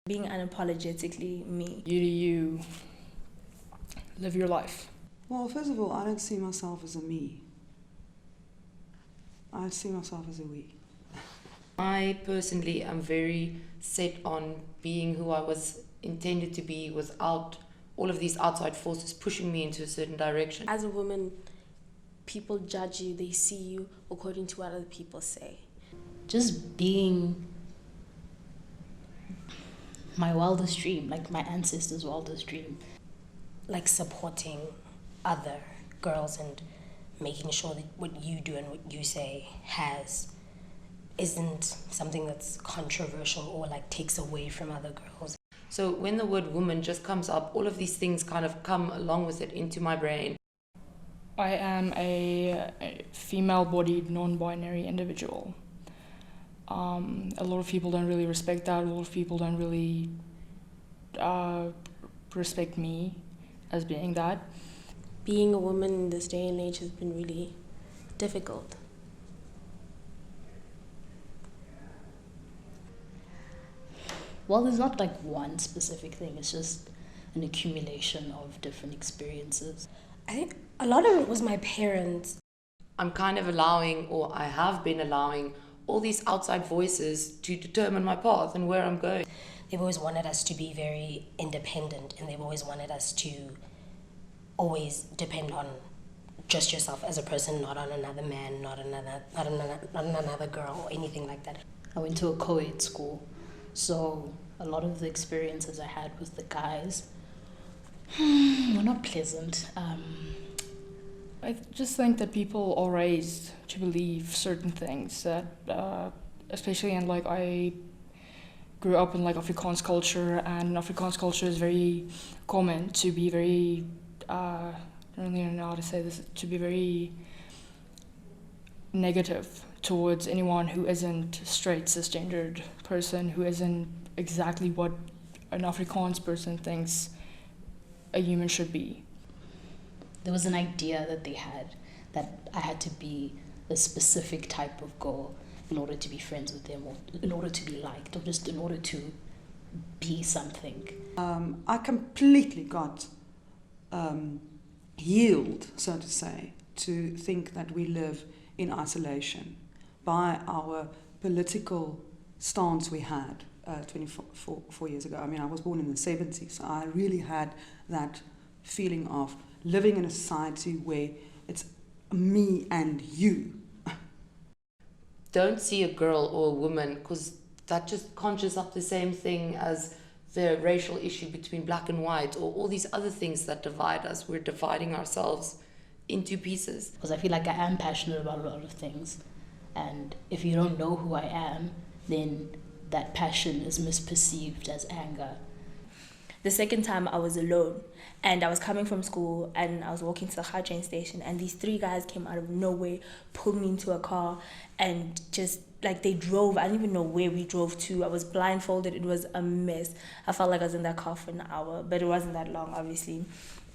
Being unapologetically me. You live your life. Well, first of all, I don't see myself as a me. I see myself as a we. I personally am very set on being who I was intended to be without all of these outside forces pushing me into a certain direction. As a woman, people judge you, they see you according to what other people say. Just being my wildest dream, like my ancestors' wildest dream. Like supporting other girls and making sure that what you do and what you say isn't something that's controversial or like takes away from other girls. So when the word woman just comes up, all of these things kind of come along with it into my brain. I am a female-bodied, non-binary individual. A lot of people don't really respect that. A lot of people don't really respect me as being that. Being a woman in this day and age has been really difficult. Well, there's not like one specific thing. It's just an accumulation of different experiences. I think a lot of it was my parents. I'm kind of allowing, or I have been allowing, all these outside voices to determine my path and where I'm going. They've always wanted us to be very independent, and they've always wanted us to always depend on just yourself as a person, not on another man, not on another girl or anything like that. I went to a co-ed school, so a lot of the experiences I had with the guys were not pleasant. I just think that people are raised to believe certain things that, especially in like I grew up in like Afrikaans culture, and Afrikaans culture is very common to be very, I don't really know how to say this, to be very negative towards anyone who isn't straight cisgendered person, who isn't exactly what an Afrikaans person thinks a human should be. There was an idea that they had that I had to be a specific type of girl in order to be friends with them, or in order to be liked, or just in order to be something. I completely got healed, so to say, to think that we live in isolation by our political stance we had 24 years ago. I mean, I was born in the 70s, so I really had that feeling of living in a society where it's me and you. Don't see a girl or a woman, because that just conjures up the same thing as the racial issue between black and white, or all these other things that divide us. We're dividing ourselves into pieces. Because I feel like I am passionate about a lot of things, and if you don't know who I am, then that passion is misperceived as anger. The second time I was alone, and I was coming from school, and I was walking to the Ghoor train station, and these three guys came out of nowhere, pulled me into a car, and just like they drove. I didn't even know where we drove to. I was blindfolded. It was a mess. I felt like I was in that car for an hour, but it wasn't that long, obviously.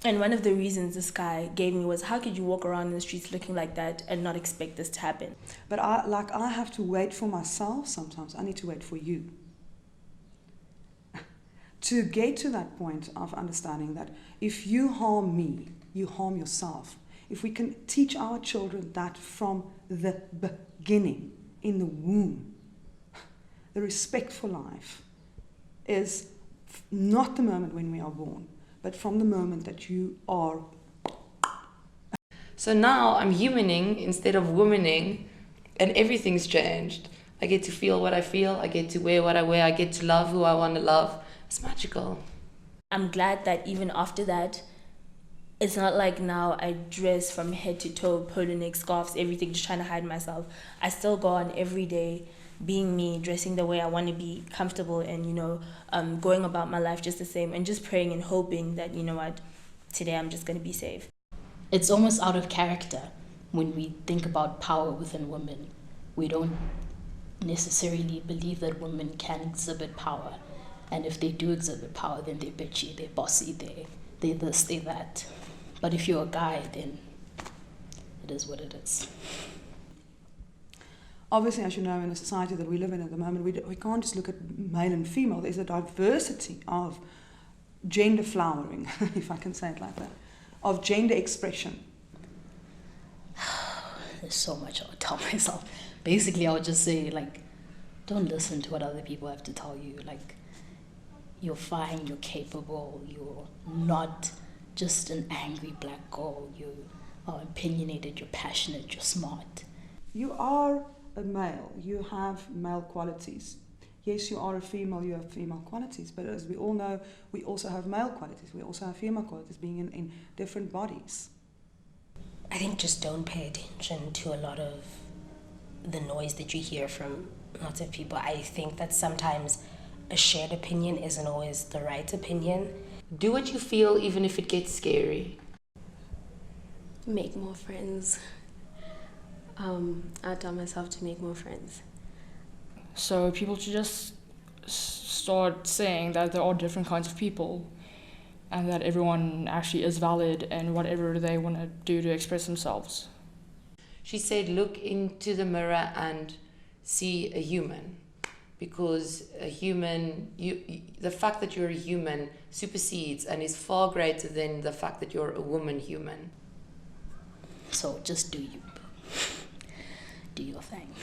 And one of the reasons this guy gave me was, how could you walk around in the streets looking like that and not expect this to happen? But I have to wait for myself sometimes. I need to wait for you. To get to that point of understanding that if you harm me, you harm yourself. If we can teach our children that from the beginning, in the womb, the respect for life is not the moment when we are born, but from the moment that you are. So now I'm humaning instead of womaning, and everything's changed. I get to feel what I feel, I get to wear what I wear, I get to love who I want to love. It's magical. I'm glad that even after that, it's not like now I dress from head to toe, polo neck, scarves, everything, just trying to hide myself. I still go on every day being me, dressing the way I want to be, comfortable, and going about my life just the same, and just praying and hoping that, you know what, today I'm just going to be safe. It's almost out of character when we think about power within women. We don't necessarily believe that women can exhibit power. And if they do exhibit power, then they're bitchy, they're bossy, they're this, they're that. But if you're a guy, then it is what it is. obviously, as you know, in the society that we live in at the moment, we can't just look at male and female. There's a diversity of gender flowering, if I can say it like that, of gender expression. There's so much I would tell myself. Basically, I would just say, like, don't listen to what other people have to tell you. Like, you're fine, you're capable, you're not just an angry black girl. You are opinionated, you're passionate, you're smart. You are a male, you have male qualities. Yes, you are a female, you have female qualities, but as we all know, we also have male qualities, we also have female qualities being in different bodies. I think just don't pay attention to a lot of the noise that you hear from lots of people. I think that sometimes a shared opinion isn't always the right opinion. Do what you feel, even if it gets scary. Make more friends. I tell myself to make more friends. So people should just start saying that there are different kinds of people and that everyone actually is valid in whatever they want to do to express themselves. She said, look into the mirror and see a human. Because a human, the fact that you're a human supersedes and is far greater than the fact that you're a woman human. So just do you. Do your thing.